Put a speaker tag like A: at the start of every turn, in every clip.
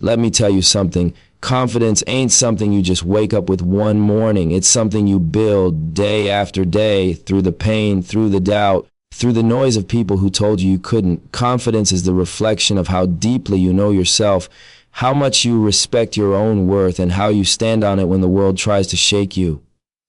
A: Let me tell you something. Confidence ain't something you just wake up with one morning. It's something you build day after day, through the pain, through the doubt, through the noise of people who told you you couldn't. Confidence is the reflection of how deeply you know yourself, how much you respect your own worth, and how you stand on it when the world tries to shake you.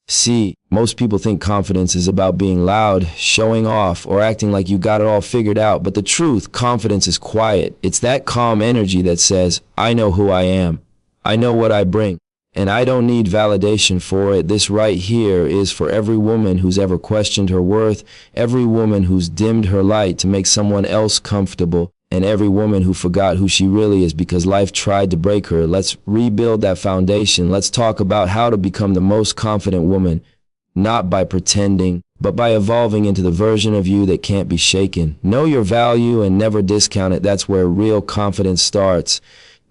A: See, most people think confidence is about being loud, showing off, or acting like you got it all figured out. But the truth, confidence is quiet. It's that calm energy that says, I know who I am. I know what I bring, and I don't need validation for it. This right here is for every woman who's ever questioned her worth, every woman who's dimmed her light to make someone else comfortable, and every woman who forgot who she really is because life tried to break her. Let's rebuild that foundation. Let's talk about how to become the most confident woman, not by pretending, but by evolving into the version of you that can't be shaken. Know your value and never discount it. That's where real confidence starts.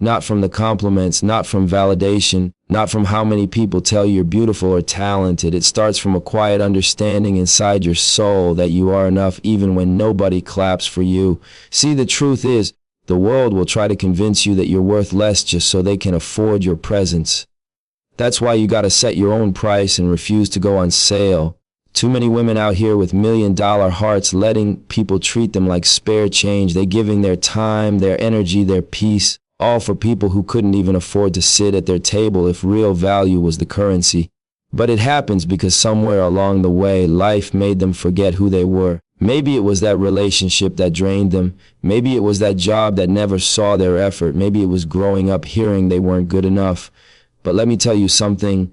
A: Not from the compliments, not from validation, not from how many people tell you you're beautiful or talented. It starts from a quiet understanding inside your soul that you are enough even when nobody claps for you. See, the truth is, the world will try to convince you that you're worth less just so they can afford your presence. That's why you gotta set your own price and refuse to go on sale. Too many women out here with $1,000,000 hearts letting people treat them like spare change. They giving their time, their energy, their peace, all for people who couldn't even afford to sit at their table if real value was the currency. But it happens because somewhere along the way, life made them forget who they were. Maybe it was that relationship that drained them. Maybe it was that job that never saw their effort. Maybe it was growing up hearing they weren't good enough. But let me tell you something.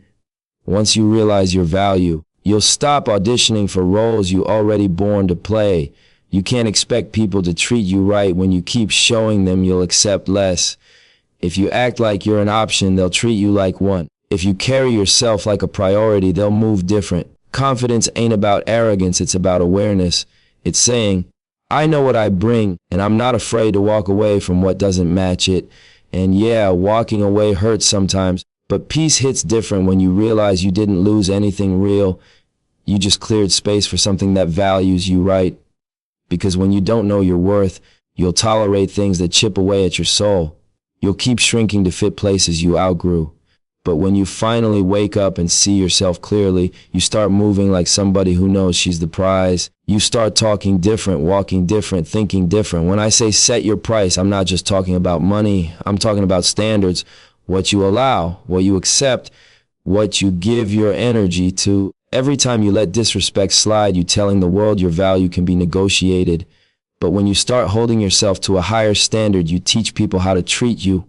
A: Once you realize your value, you'll stop auditioning for roles you already born to play. You can't expect people to treat you right when you keep showing them you'll accept less. If you act like you're an option, they'll treat you like one. If you carry yourself like a priority, they'll move different. Confidence ain't about arrogance, it's about awareness. It's saying, I know what I bring, and I'm not afraid to walk away from what doesn't match it. And yeah, walking away hurts sometimes, but peace hits different when you realize you didn't lose anything real. You just cleared space for something that values you, right? Because when you don't know your worth, you'll tolerate things that chip away at your soul. You'll keep shrinking to fit places you outgrew. But when you finally wake up and see yourself clearly, you start moving like somebody who knows she's the prize. You start talking different, walking different, thinking different. When I say set your price, I'm not just talking about money. I'm talking about standards, what you allow, what you accept, what you give your energy to. Every time you let disrespect slide, you telling the world your value can be negotiated. But when you start holding yourself to a higher standard, you teach people how to treat you.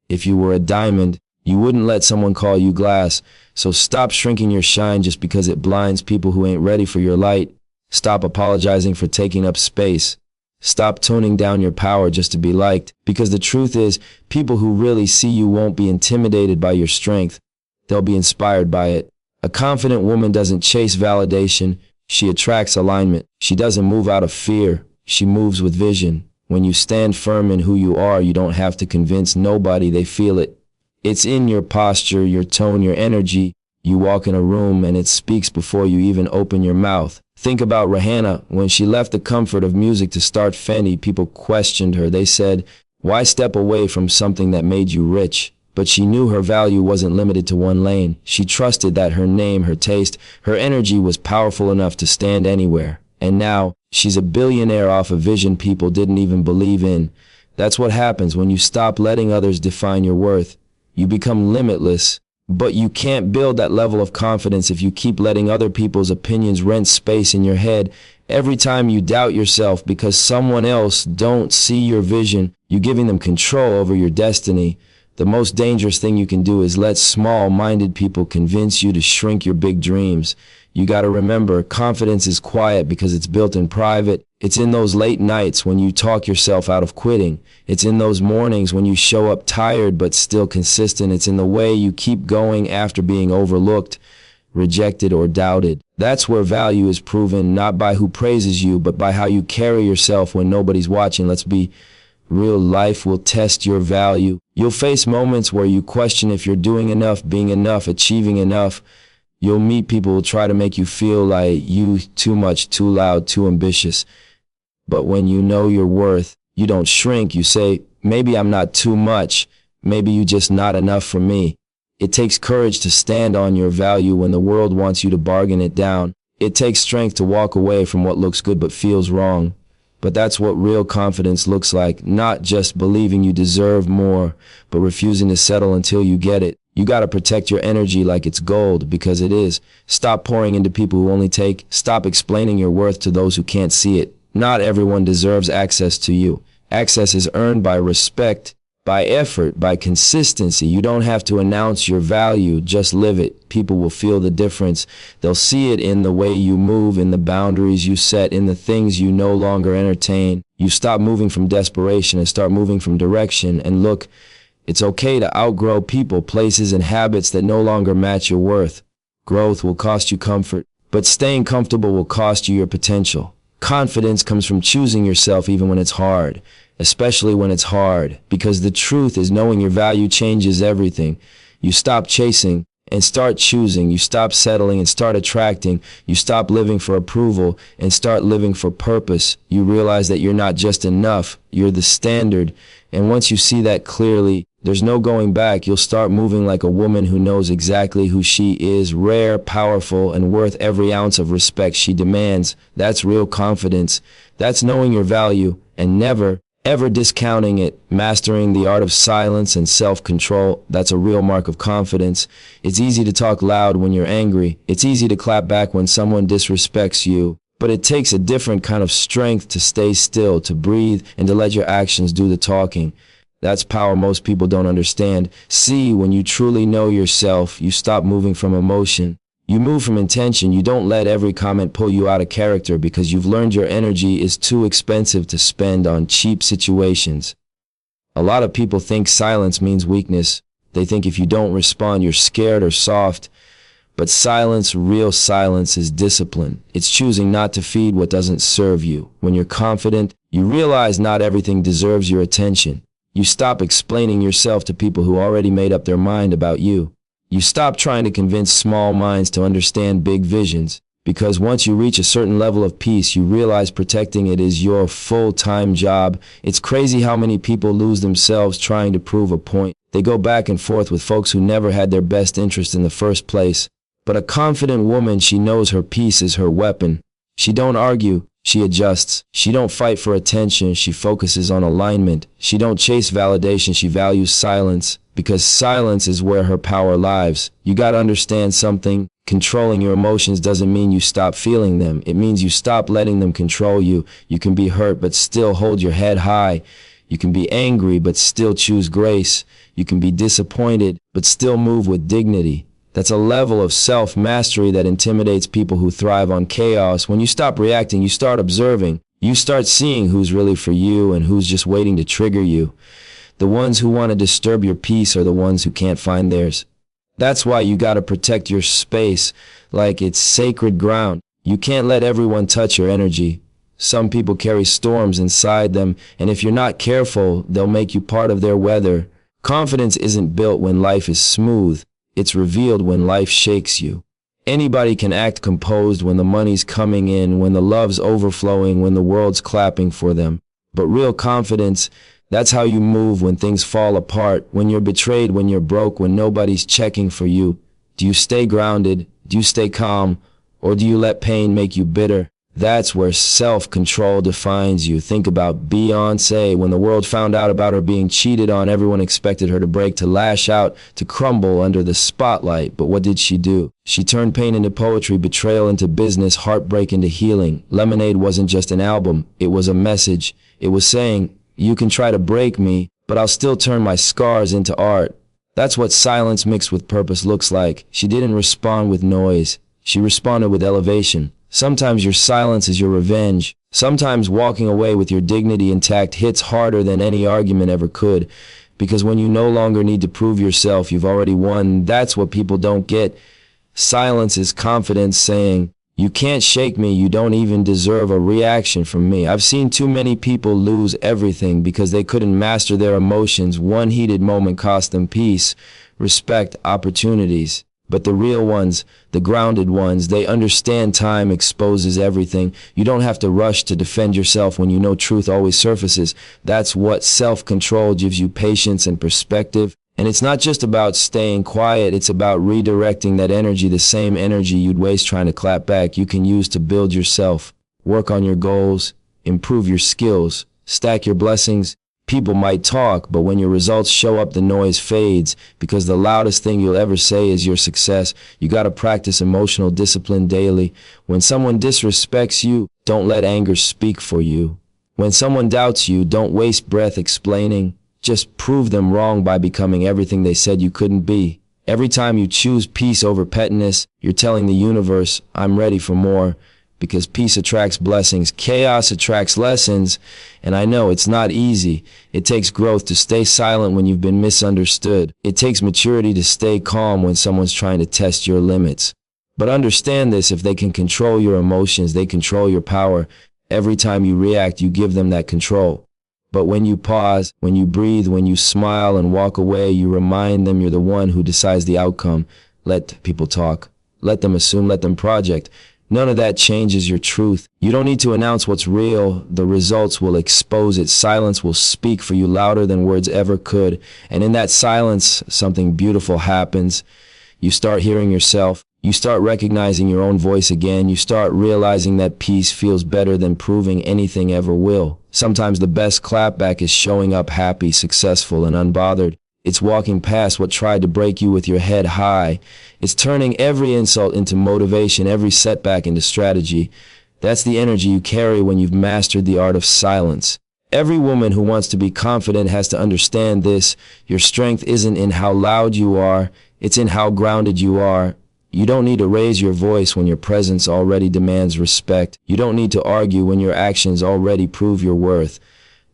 A: If you were a diamond, you wouldn't let someone call you glass. So stop shrinking your shine just because it blinds people who ain't ready for your light. Stop apologizing for taking up space. Stop toning down your power just to be liked. Because the truth is, people who really see you won't be intimidated by your strength. They'll be inspired by it. A confident woman doesn't chase validation, she attracts alignment. She doesn't move out of fear, she moves with vision. When you stand firm in who you are, you don't have to convince nobody, they feel it. It's in your posture, your tone, your energy. You walk in a room and it speaks before you even open your mouth. Think about Rihanna. When she left the comfort of music to start Fendi, people questioned her. They said, why step away from something that made you rich? But she knew her value wasn't limited to one lane. She trusted that her name, her taste, her energy was powerful enough to stand anywhere. And now, she's a billionaire off a vision people didn't even believe in. That's what happens when you stop letting others define your worth. You become limitless. But you can't build that level of confidence if you keep letting other people's opinions rent space in your head. Every time you doubt yourself because someone else don't see your vision, you're giving them control over your destiny. The most dangerous thing you can do is let small-minded people convince you to shrink your big dreams. You gotta remember, confidence is quiet because it's built in private. It's in those late nights when you talk yourself out of quitting. It's in those mornings when you show up tired but still consistent. It's in the way you keep going after being overlooked, rejected, or doubted. That's where value is proven, not by who praises you, but by how you carry yourself when nobody's watching. Let's be real. Life will test your value. You'll face moments where you question if you're doing enough, being enough, achieving enough. You'll meet people who try to make you feel like you too much, too loud, too ambitious. But when you know your worth, you don't shrink. You say, maybe I'm not too much. maybe you just not enough for me. It takes courage to stand on your value when the world wants you to bargain it down. It takes strength to walk away from what looks good but feels wrong. But that's what real confidence looks like, not just believing you deserve more, but refusing to settle until you get it. You gotta protect your energy like it's gold, because it is. Stop pouring into people who only take. Stop explaining your worth to those who can't see it. Not everyone deserves access to you. Access is earned by respect, by effort, by consistency. You don't have to announce your value, just live it. People will feel the difference. They'll see it in the way you move, in the boundaries you set, in the things you no longer entertain. You stop moving from desperation and start moving from direction. And look, it's okay to outgrow people, places, and habits that no longer match your worth. Growth will cost you comfort, but staying comfortable will cost you your potential. Confidence comes from choosing yourself even when it's hard, especially when it's hard, because the truth is knowing your value changes everything. You stop chasing and start choosing. You stop settling and start attracting. You stop living for approval and start living for purpose. You realize that you're not just enough, you're the standard. And once you see that clearly, there's no going back. You'll start moving like a woman who knows exactly who she is, rare, powerful, and worth every ounce of respect she demands. That's real confidence. That's knowing your value and never, ever discounting it. Mastering the art of silence and self-control. That's a real mark of confidence. It's easy to talk loud when you're angry. It's easy to clap back when someone disrespects you. But it takes a different kind of strength to stay still, to breathe, and to let your actions do the talking. That's power most people don't understand. See, when you truly know yourself, you stop moving from emotion. You move from intention. You don't let every comment pull you out of character, because you've learned your energy is too expensive to spend on cheap situations. A lot of people think silence means weakness. They think if you don't respond, you're scared or soft. But silence, real silence, is discipline. It's choosing not to feed what doesn't serve you. When you're confident, you realize not everything deserves your attention. You stop explaining yourself to people who already made up their mind about you. You stop trying to convince small minds to understand big visions, because once you reach a certain level of peace, you realize protecting it is your full-time job. It's crazy how many people lose themselves trying to prove a point. They go back and forth with folks who never had their best interest in the first place. But a confident woman, she knows her peace is her weapon. She don't argue. She adjusts. She don't fight for attention. She focuses on alignment. She don't chase validation. She values silence, because silence is where her power lies. You gotta understand something. Controlling your emotions doesn't mean you stop feeling them. It means you stop letting them control you. You can be hurt but still hold your head high. You can be angry but still choose grace. You can be disappointed but still move with dignity. That's a level of self-mastery that intimidates people who thrive on chaos. When you stop reacting, you start observing. You start seeing who's really for you and who's just waiting to trigger you. The ones who want to disturb your peace are the ones who can't find theirs. That's why you gotta protect your space like it's sacred ground. You can't let everyone touch your energy. Some people carry storms inside them, and if you're not careful, they'll make you part of their weather. Confidence isn't built when life is smooth. It's revealed when life shakes you. Anybody can act composed when the money's coming in, when the love's overflowing, when the world's clapping for them. But real confidence, that's how you move when things fall apart, when you're betrayed, when you're broke, when nobody's checking for you. Do you stay grounded? Do you stay calm? Or do you let pain make you bitter? That's where self-control defines you. Think about Beyoncé. When the world found out about her being cheated on, everyone expected her to break, to lash out, to crumble under the spotlight. But what did she do? She turned pain into poetry, betrayal into business, heartbreak into healing. Lemonade wasn't just an album. It was a message. It was saying, you can try to break me, but I'll still turn my scars into art. That's what silence mixed with purpose looks like. She didn't respond with noise. She responded with elevation. Sometimes your silence is your revenge. Sometimes walking away with your dignity intact hits harder than any argument ever could. Because when you no longer need to prove yourself, you've already won. That's what people don't get. Silence is confidence saying, you can't shake me. You don't even deserve a reaction from me. I've seen too many people lose everything because they couldn't master their emotions. One heated moment cost them peace, respect, opportunities. But the real ones, the grounded ones, they understand time exposes everything. You don't have to rush to defend yourself when you know truth always surfaces. That's what self-control gives you, patience and perspective. And it's not just about staying quiet, it's about redirecting that energy, the same energy you'd waste trying to clap back, you can use to build yourself, work on your goals, improve your skills, stack your blessings. People might talk, but when your results show up, the noise fades, because the loudest thing you'll ever say is your success. You gotta practice emotional discipline daily. When someone disrespects you, don't let anger speak for you. When someone doubts you, don't waste breath explaining. Just prove them wrong by becoming everything they said you couldn't be. Every time you choose peace over pettiness, you're telling the universe, I'm ready for more. Because peace attracts blessings, chaos attracts lessons, and I know it's not easy. It takes growth to stay silent when you've been misunderstood. It takes maturity to stay calm when someone's trying to test your limits. But understand this, if they can control your emotions, they control your power. Every time you react, you give them that control. But when you pause, when you breathe, when you smile and walk away, you remind them you're the one who decides the outcome. Let people talk. Let them assume, let them project. None of that changes your truth. You don't need to announce what's real. The results will expose it. Silence will speak for you louder than words ever could. And in that silence, something beautiful happens. You start hearing yourself. You start recognizing your own voice again. You start realizing that peace feels better than proving anything ever will. Sometimes the best clapback is showing up happy, successful, and unbothered. It's walking past what tried to break you with your head high. It's turning every insult into motivation, every setback into strategy. That's the energy you carry when you've mastered the art of silence. Every woman who wants to be confident has to understand this. Your strength isn't in how loud you are, it's in how grounded you are. You don't need to raise your voice when your presence already demands respect. You don't need to argue when your actions already prove your worth.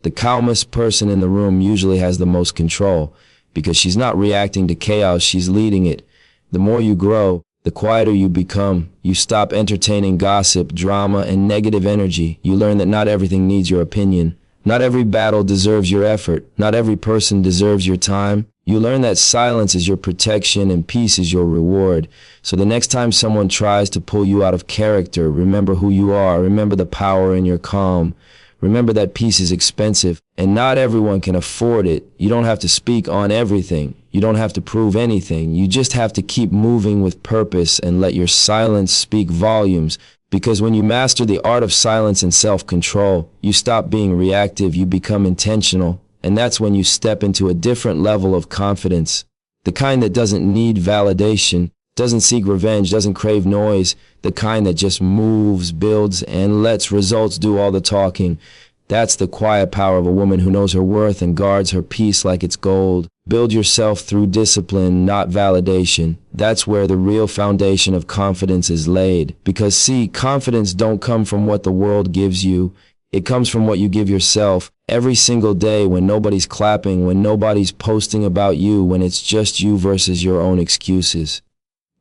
A: The calmest person in the room usually has the most control, because she's not reacting to chaos, she's leading it. The more you grow, the quieter you become. You stop entertaining gossip, drama, and negative energy. You learn that not everything needs your opinion. Not every battle deserves your effort. Not every person deserves your time. You learn that silence is your protection and peace is your reward. So the next time someone tries to pull you out of character, remember who you are. Remember the power in your calm. Remember that peace is expensive, and not everyone can afford it. You don't have to speak on everything. You don't have to prove anything. You just have to keep moving with purpose and let your silence speak volumes. Because when you master the art of silence and self-control, you stop being reactive, you become intentional. And that's when you step into a different level of confidence. The kind that doesn't need validation, doesn't seek revenge, doesn't crave noise, the kind that just moves, builds, and lets results do all the talking. That's the quiet power of a woman who knows her worth and guards her peace like it's gold. Build yourself through discipline, not validation. That's where the real foundation of confidence is laid. Because see, confidence don't come from what the world gives you. It comes from what you give yourself. Every single day when nobody's clapping, when nobody's posting about you, when it's just you versus your own excuses.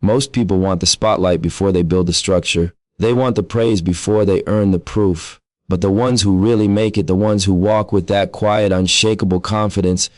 A: Most people want the spotlight before they build the structure. They want the praise before they earn the proof. But the ones who really make it, the ones who walk with that quiet, unshakable confidence,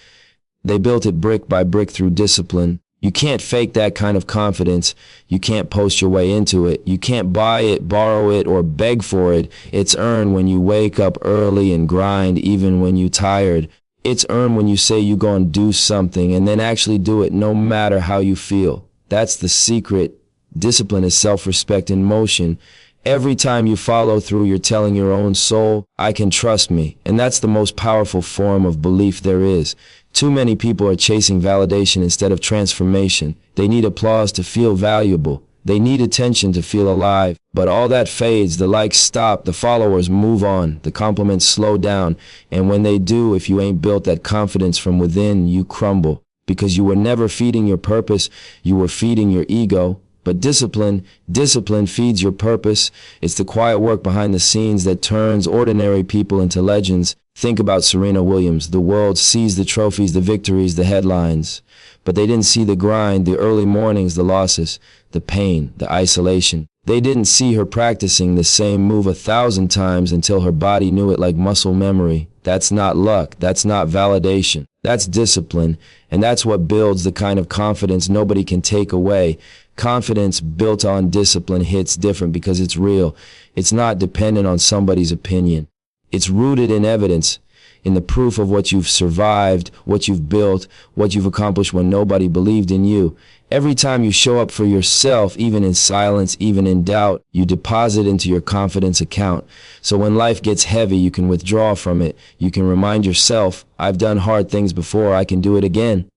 A: they built it brick by brick through discipline. You can't fake that kind of confidence. You can't post your way into it. You can't buy it, borrow it, or beg for it. It's earned when you wake up early and grind even when you're tired. It's earned when you say you're going to do something and then actually do it no matter how you feel. That's the secret. Discipline is self-respect in motion. Every time you follow through, you're telling your own soul, I can trust me. And that's the most powerful form of belief there is. Too many people are chasing validation instead of transformation. They need applause to feel valuable. They need attention to feel alive. But all that fades, the likes stop, the followers move on, the compliments slow down. And when they do, if you ain't built that confidence from within, you crumble. Because you were never feeding your purpose, you were feeding your ego. But discipline feeds your purpose. It's the quiet work behind the scenes that turns ordinary people into legends. Think about Serena Williams. The world sees the trophies, the victories, the headlines. But they didn't see the grind, the early mornings, the losses, the pain, the isolation. They didn't see her practicing the same move 1,000 times until her body knew it like muscle memory. That's not luck. That's not validation. That's discipline. And that's what builds the kind of confidence nobody can take away. Confidence built on discipline hits different because it's real. It's not dependent on somebody's opinion. It's rooted in evidence, in the proof of what you've survived, what you've built, what you've accomplished when nobody believed in you. Every time you show up for yourself, even in silence, even in doubt, you deposit into your confidence account. So when life gets heavy, you can withdraw from it. You can remind yourself, I've done hard things before, I can do it again.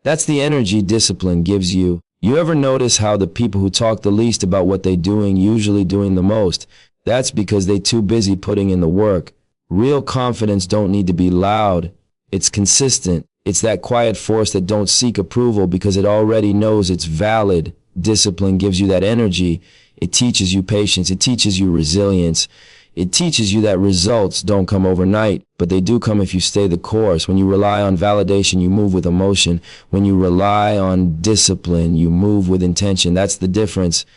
A: That's the energy discipline gives you. You ever notice how the people who talk the least about what they're doing usually doing the most? That's because they're too busy putting in the work. Real confidence don't need to be loud. It's consistent. It's that quiet force that don't seek approval because it already knows it's valid. Discipline gives you that energy. It teaches you patience. It teaches you resilience. It teaches you that results don't come overnight, but they do come if you stay the course. When you rely on validation, you move with emotion. When you rely on discipline, you move with intention. That's the difference.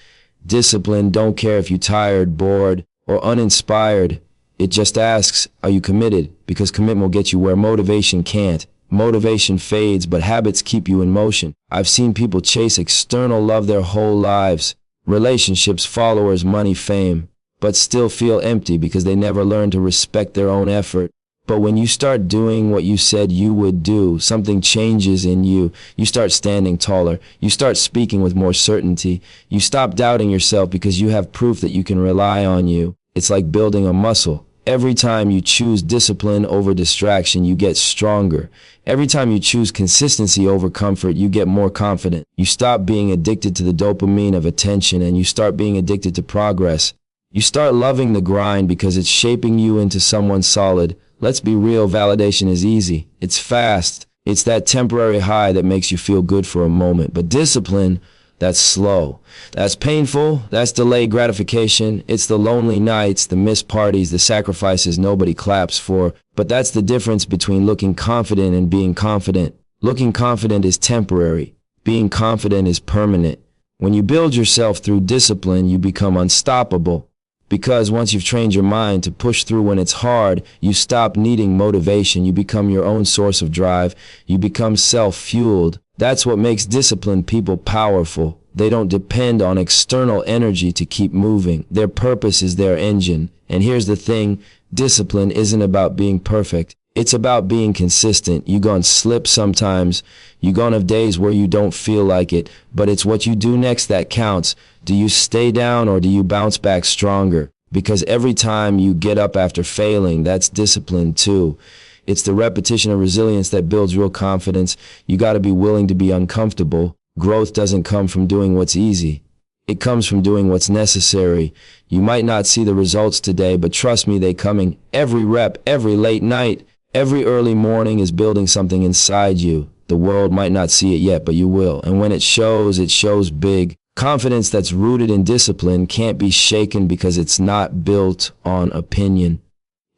A: Discipline don't care if you're tired, bored, or uninspired. It just asks, are you committed? Because commitment will get you where motivation can't. Motivation fades, but habits keep you in motion. I've seen people chase external love their whole lives. Relationships, followers, money, fame, but still feel empty because they never learn to respect their own effort. But when you start doing what you said you would do, something changes in you. You start standing taller. You start speaking with more certainty. You stop doubting yourself because you have proof that you can rely on you. It's like building a muscle. Every time you choose discipline over distraction, you get stronger. Every time you choose consistency over comfort, you get more confident. You stop being addicted to the dopamine of attention and you start being addicted to progress. You start loving the grind because it's shaping you into someone solid. Let's be real, validation is easy. It's fast. It's that temporary high that makes you feel good for a moment. But discipline, that's slow. That's painful. That's delayed gratification. It's the lonely nights, the missed parties, the sacrifices nobody claps for. But that's the difference between looking confident and being confident. Looking confident is temporary. Being confident is permanent. When you build yourself through discipline, you become unstoppable. Because once you've trained your mind to push through when it's hard, you stop needing motivation. You become your own source of drive. You become self-fueled. That's what makes disciplined people powerful. They don't depend on external energy to keep moving. Their purpose is their engine. And here's the thing, discipline isn't about being perfect. It's about being consistent. You're gonna slip sometimes. You're gonna have days where you don't feel like it. But it's what you do next that counts. Do you stay down or do you bounce back stronger? Because every time you get up after failing, that's discipline too. It's the repetition of resilience that builds real confidence. You got to be willing to be uncomfortable. Growth doesn't come from doing what's easy. It comes from doing what's necessary. You might not see the results today, but trust me, they're coming. Every rep, every late night, every early morning is building something inside you. The world might not see it yet, but you will. And when it shows big. Confidence that's rooted in discipline can't be shaken because it's not built on opinion.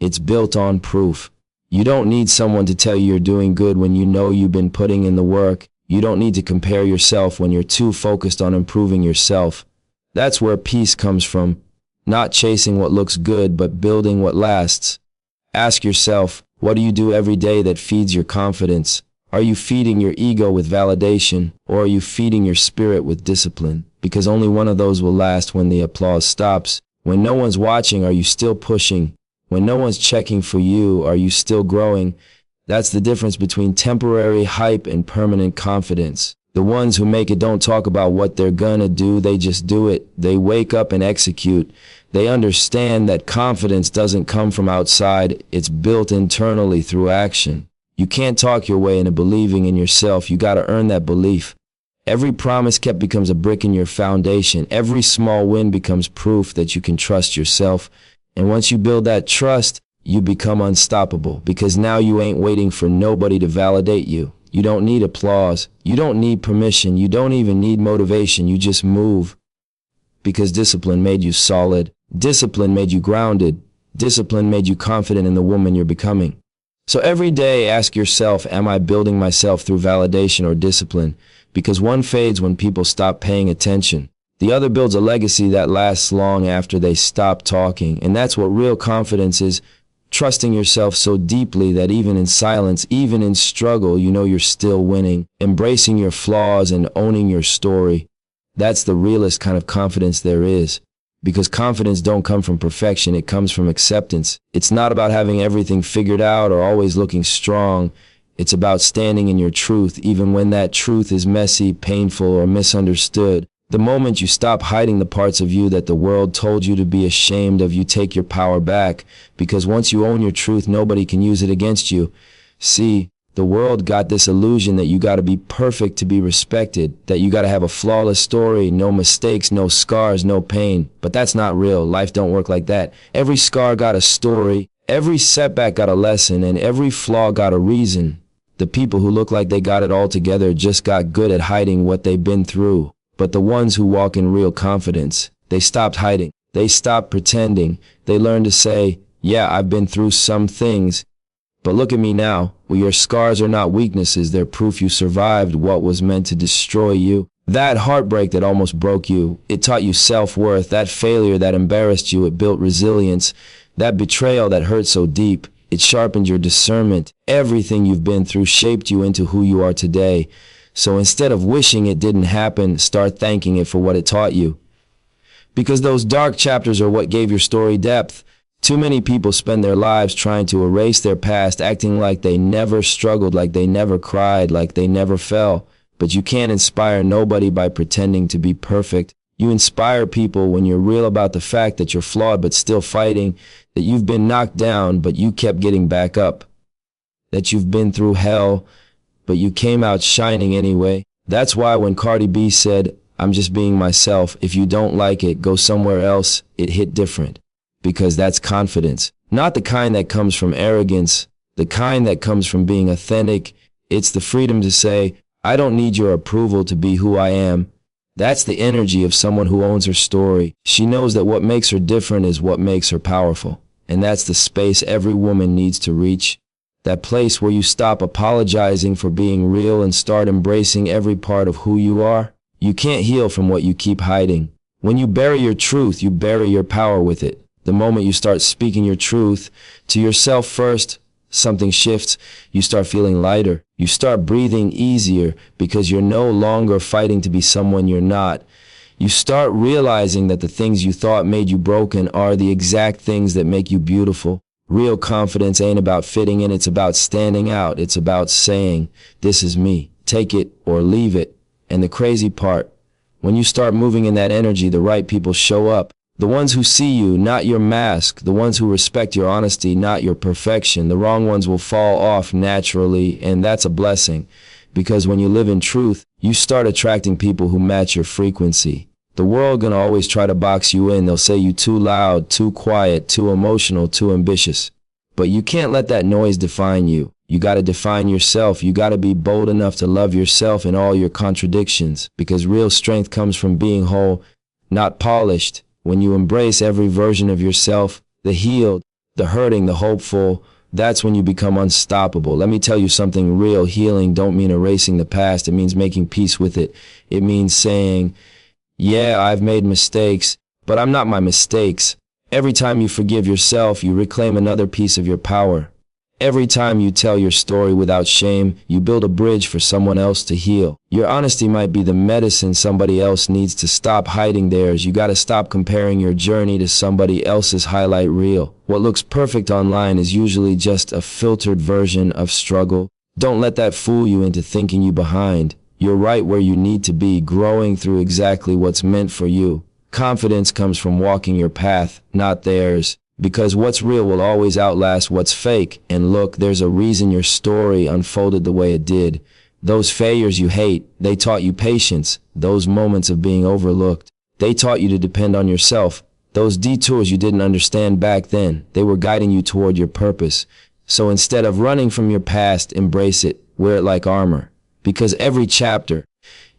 A: It's built on proof. You don't need someone to tell you you're doing good when you know you've been putting in the work. You don't need to compare yourself when you're too focused on improving yourself. That's where peace comes from. Not chasing what looks good, but building what lasts. Ask yourself, what do you do every day that feeds your confidence? Are you feeding your ego with validation, or are you feeding your spirit with discipline? Because only one of those will last when the applause stops. When no one's watching, are you still pushing? When no one's checking for you, are you still growing? That's the difference between temporary hype and permanent confidence. The ones who make it don't talk about what they're gonna do, they just do it. They wake up and execute. They understand that confidence doesn't come from outside, it's built internally through action. You can't talk your way into believing in yourself, you gotta earn that belief. Every promise kept becomes a brick in your foundation. Every small win becomes proof that you can trust yourself. And once you build that trust, you become unstoppable because now you ain't waiting for nobody to validate you. You don't need applause. You don't need permission. You don't even need motivation. You just move because discipline made you solid. Discipline made you grounded. Discipline made you confident in the woman you're becoming. So every day ask yourself, am I building myself through validation or discipline? Because one fades when people stop paying attention. The other builds a legacy that lasts long after they stop talking. And that's what real confidence is. Trusting yourself so deeply that even in silence, even in struggle, you know you're still winning. Embracing your flaws and owning your story. That's the realest kind of confidence there is. Because confidence don't come from perfection, it comes from acceptance. It's not about having everything figured out or always looking strong. It's about standing in your truth, even when that truth is messy, painful, or misunderstood. The moment you stop hiding the parts of you that the world told you to be ashamed of, you take your power back. Because once you own your truth, nobody can use it against you. See, the world got this illusion that you gotta be perfect to be respected, that you gotta have a flawless story, no mistakes, no scars, no pain. But that's not real. Life don't work like that. Every scar got a story, every setback got a lesson, and every flaw got a reason. The people who look like they got it all together just got good at hiding what they've been through. But the ones who walk in real confidence, they stopped hiding. They stopped pretending. They learned to say, yeah, I've been through some things, but look at me now. Well, your scars are not weaknesses. They're proof you survived what was meant to destroy you. That heartbreak that almost broke you, it taught you self-worth. That failure that embarrassed you, it built resilience. That betrayal that hurt so deep, it sharpened your discernment. Everything you've been through shaped you into who you are today. So instead of wishing it didn't happen, start thanking it for what it taught you. Because those dark chapters are what gave your story depth. Too many people spend their lives trying to erase their past, acting like they never struggled, like they never cried, like they never fell. But you can't inspire nobody by pretending to be perfect. You inspire people when you're real about the fact that you're flawed but still fighting, that you've been knocked down but you kept getting back up, that you've been through hell but you came out shining anyway. That's why when Cardi B said, I'm just being myself, if you don't like it, go somewhere else, it hit different. Because that's confidence. Not the kind that comes from arrogance, the kind that comes from being authentic. It's the freedom to say, I don't need your approval to be who I am. That's the energy of someone who owns her story. She knows that what makes her different is what makes her powerful. And that's the space every woman needs to reach. That place where you stop apologizing for being real and start embracing every part of who you are. You can't heal from what you keep hiding. When you bury your truth, you bury your power with it. The moment you start speaking your truth to yourself first, something shifts. You start feeling lighter. You start breathing easier because you're no longer fighting to be someone you're not. You start realizing that the things you thought made you broken are the exact things that make you beautiful. Real confidence ain't about fitting in, it's about standing out. It's about saying, this is me. Take it or leave it. And the crazy part, when you start moving in that energy, the right people show up. The ones who see you, not your mask. The ones who respect your honesty, not your perfection. The wrong ones will fall off naturally, and that's a blessing. Because when you live in truth, you start attracting people who match your frequency. The world gonna always try to box you in. They'll say you too loud, too quiet, too emotional, too ambitious. But you can't let that noise define you. You gotta define yourself. You gotta be bold enough to love yourself in all your contradictions. Because real strength comes from being whole, not polished. When you embrace every version of yourself, the healed, the hurting, the hopeful, that's when you become unstoppable. Let me tell you something, real healing don't mean erasing the past. It means making peace with it. It means saying, yeah, I've made mistakes, but I'm not my mistakes. Every time you forgive yourself, you reclaim another piece of your power. Every time you tell your story without shame, you build a bridge for someone else to heal. Your honesty might be the medicine somebody else needs to stop hiding theirs. You gotta stop comparing your journey to somebody else's highlight reel. What looks perfect online is usually just a filtered version of struggle. Don't let that fool you into thinking you behind. You're right where you need to be, growing through exactly what's meant for you. Confidence comes from walking your path, not theirs. Because what's real will always outlast what's fake. And look, there's a reason your story unfolded the way it did. Those failures you hate, they taught you patience. Those moments of being overlooked, they taught you to depend on yourself. Those detours you didn't understand back then, they were guiding you toward your purpose. So instead of running from your past, embrace it, wear it like armor. Because every chapter,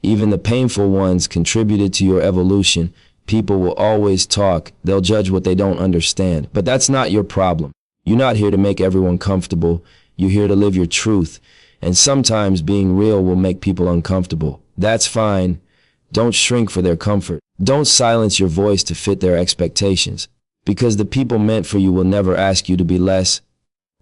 A: even the painful ones, contributed to your evolution. People will always talk. They'll judge what they don't understand. But that's not your problem. You're not here to make everyone comfortable. You're here to live your truth. And sometimes being real will make people uncomfortable. That's fine. Don't shrink for their comfort. Don't silence your voice to fit their expectations, because the people meant for you will never ask you to be less.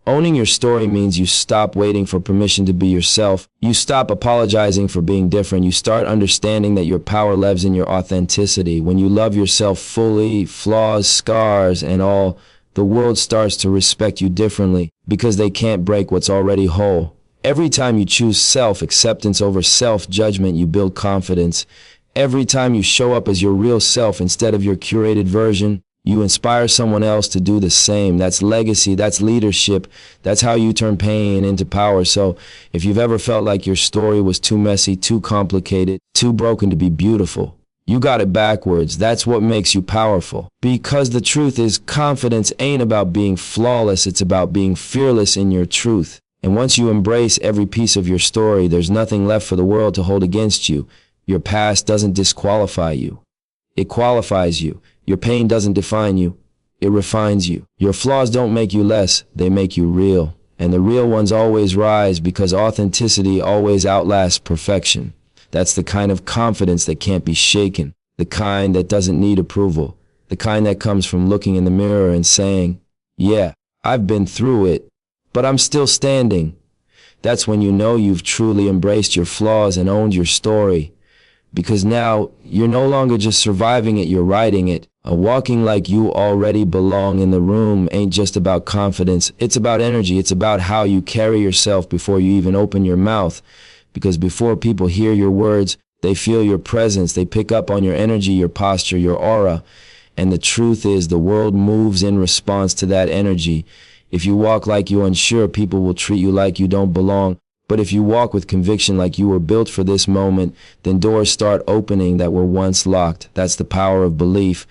A: Owning your story means you stop waiting for permission to be yourself. You stop apologizing for being different. You start understanding that your power lives in your authenticity. When you love yourself fully, flaws, scars, and all, the world starts to respect you differently because they can't break what's already whole. Every time you choose self-acceptance over self-judgment, you build confidence. Every time you show up as your real self instead of your curated version, you inspire someone else to do the same. That's legacy, that's leadership, that's how you turn pain into power. So if you've ever felt like your story was too messy, too complicated, too broken to be beautiful, you got it backwards. That's what makes you powerful. Because the truth is, confidence ain't about being flawless, it's about being fearless in your truth. And once you embrace every piece of your story, there's nothing left for the world to hold against you. Your past doesn't disqualify you. It qualifies you. Your pain doesn't define you. It refines you. Your flaws don't make you less. They make you real. And the real ones always rise because authenticity always outlasts perfection. That's the kind of confidence that can't be shaken. The kind that doesn't need approval. The kind that comes from looking in the mirror and saying, yeah, I've been through it, but I'm still standing. That's when you know you've truly embraced your flaws and owned your story. Because now, you're no longer just surviving it, you're writing it. Walking like you already belong in the room ain't just about confidence. It's about energy. It's about how you carry yourself before you even open your mouth. Because before people hear your words, they feel your presence. They pick up on your energy, your posture, your aura. And the truth is, the world moves in response to that energy. If you walk like you're unsure, people will treat you like you don't belong. But if you walk with conviction like you were built for this moment, then doors start opening that were once locked. That's the power of belief.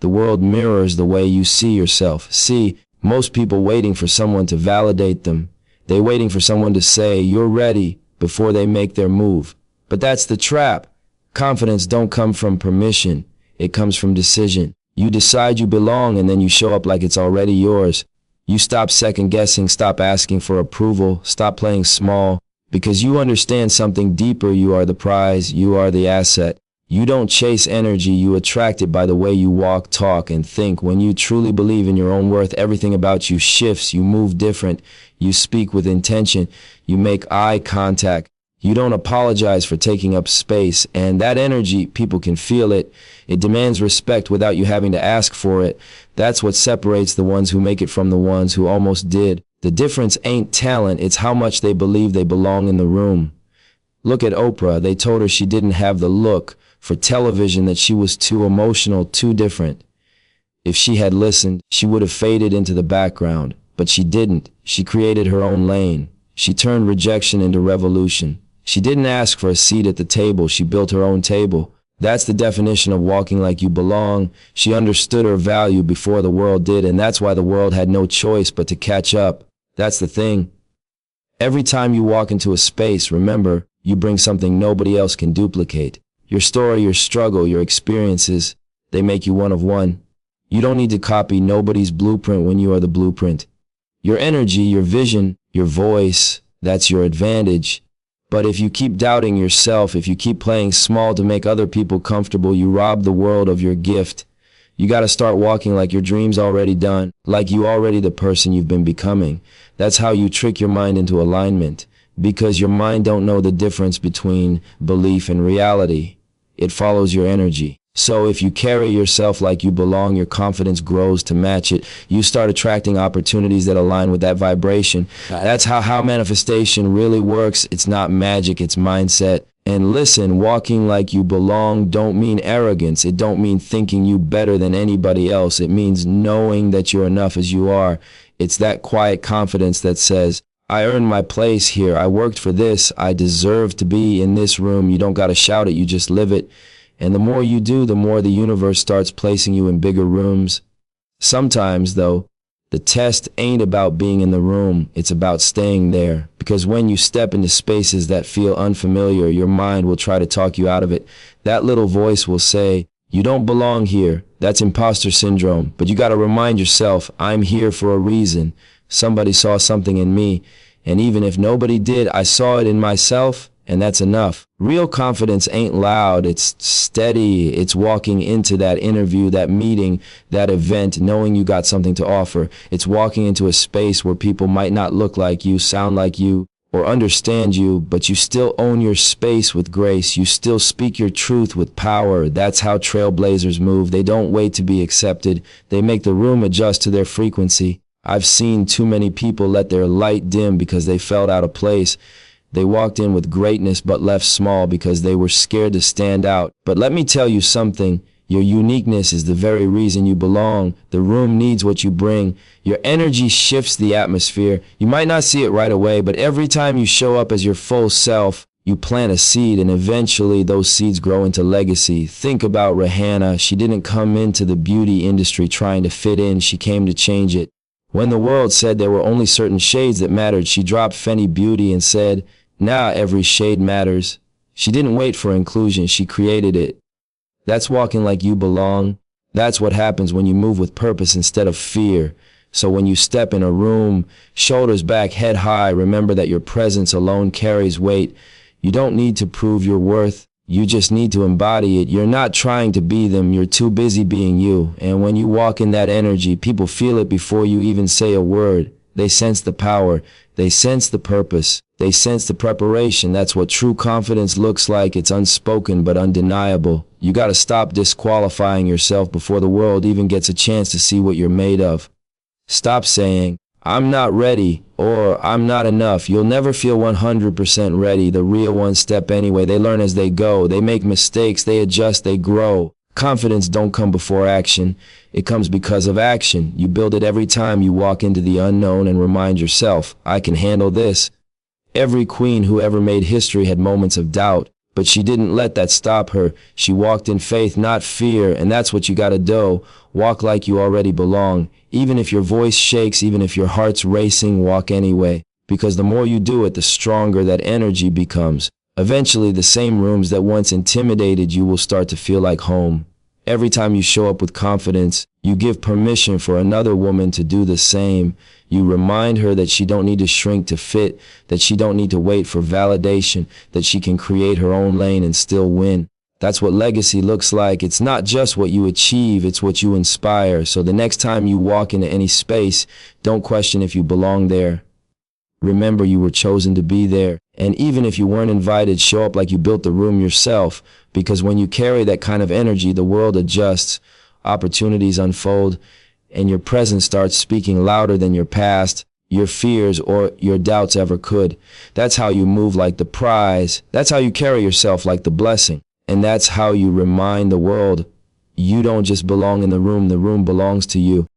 A: The world mirrors the way you see yourself. See, most people waiting for someone to validate them. They're waiting for someone to say, you're ready, before they make their move. But that's the trap. Confidence don't come from permission. It comes from decision. You decide you belong and then you show up like it's already yours. You stop second guessing, stop asking for approval, stop playing small, because you understand something deeper. You are the prize, you are the asset. You don't chase energy, you attract it by the way you walk, talk, and think. When you truly believe in your own worth, everything about you shifts, you move different, you speak with intention, you make eye contact. You don't apologize for taking up space, and that energy, people can feel it. It demands respect without you having to ask for it. That's what separates the ones who make it from the ones who almost did. The difference ain't talent, it's how much they believe they belong in the room. Look at Oprah. They told her she didn't have the look for television, that she was too emotional, too different. If she had listened, she would have faded into the background. But she didn't. She created her own lane. She turned rejection into revolution. She didn't ask for a seat at the table, she built her own table. That's the definition of walking like you belong. She understood her value before the world did, and that's why the world had no choice but to catch up. That's the thing. Every time you walk into a space, remember, you bring something nobody else can duplicate. Your story, your struggle, your experiences, they make you one of one. You don't need to copy nobody's blueprint when you are the blueprint. Your energy, your vision, your voice, that's your advantage. But if you keep doubting yourself, if you keep playing small to make other people comfortable, you rob the world of your gift. You got to start walking like your dream's already done, like you already the person you've been becoming. That's how you trick your mind into alignment, because your mind don't know the difference between belief and reality. It follows your energy. So if you carry yourself like you belong, your confidence grows to match it. You start attracting opportunities that align with that vibration. That's how manifestation really works. It's not magic, it's mindset. And listen, walking like you belong don't mean arrogance. It don't mean thinking you better than anybody else. It means knowing that you're enough as you are. It's that quiet confidence that says, I earned my place here. I worked for this. I deserve to be in this room. You don't got to shout it. You just live it. And the more you do, the more the universe starts placing you in bigger rooms. Sometimes, though, the test ain't about being in the room. It's about staying there. Because when you step into spaces that feel unfamiliar, your mind will try to talk you out of it. That little voice will say, you don't belong here. That's imposter syndrome. But you got to remind yourself, I'm here for a reason. Somebody saw something in me. And even if nobody did, I saw it in myself. And that's enough. Real confidence ain't loud, it's steady. It's walking into that interview, that meeting, that event, knowing you got something to offer. It's walking into a space where people might not look like you, sound like you, or understand you, but you still own your space with grace. You still speak your truth with power. That's how trailblazers move. They don't wait to be accepted. They make the room adjust to their frequency. I've seen too many people let their light dim because they felt out of place. They walked in with greatness but left small because they were scared to stand out. But let me tell you something. Your uniqueness is the very reason you belong. The room needs what you bring. Your energy shifts the atmosphere. You might not see it right away, but every time you show up as your full self, you plant a seed, and eventually those seeds grow into legacy. Think about Rihanna. She didn't come into the beauty industry trying to fit in. She came to change it. When the world said there were only certain shades that mattered, she dropped Fenty Beauty and said, "Now every shade matters." She didn't wait for inclusion. She created it. That's walking like you belong. That's what happens when you move with purpose instead of fear. So when you step in a room, shoulders back, head high, remember that your presence alone carries weight. You don't need to prove your worth. You just need to embody it. You're not trying to be them. You're too busy being you. And when you walk in that energy, people feel it before you even say a word. They sense the power. They sense the purpose. They sense the preparation. That's what true confidence looks like. It's unspoken but undeniable. You got to stop disqualifying yourself before the world even gets a chance to see what you're made of. Stop saying, "I'm not ready," or "I'm not enough." You'll never feel 100% ready. The real ones step anyway. They learn as they go. They make mistakes. They adjust. They grow. Confidence don't come before action. It comes because of action. You build it every time you walk into the unknown and remind yourself, "I can handle this." Every queen who ever made history had moments of doubt, but she didn't let that stop her. She walked in faith, not fear, and that's what you gotta do. Walk like you already belong. Even if your voice shakes, even if your heart's racing, walk anyway. Because the more you do it, the stronger that energy becomes. Eventually, the same rooms that once intimidated you will start to feel like home. Every time you show up with confidence, you give permission for another woman to do the same. You remind her that she don't need to shrink to fit, that she don't need to wait for validation, that she can create her own lane and still win. That's what legacy looks like. It's not just what you achieve, it's what you inspire. So the next time you walk into any space, don't question if you belong there. Remember, you were chosen to be there. And even if you weren't invited, show up like you built the room yourself. Because when you carry that kind of energy, the world adjusts, opportunities unfold, and your presence starts speaking louder than your past, your fears, or your doubts ever could. That's how you move like the prize. That's how you carry yourself like the blessing. And that's how you remind the world, you don't just belong in the room belongs to you.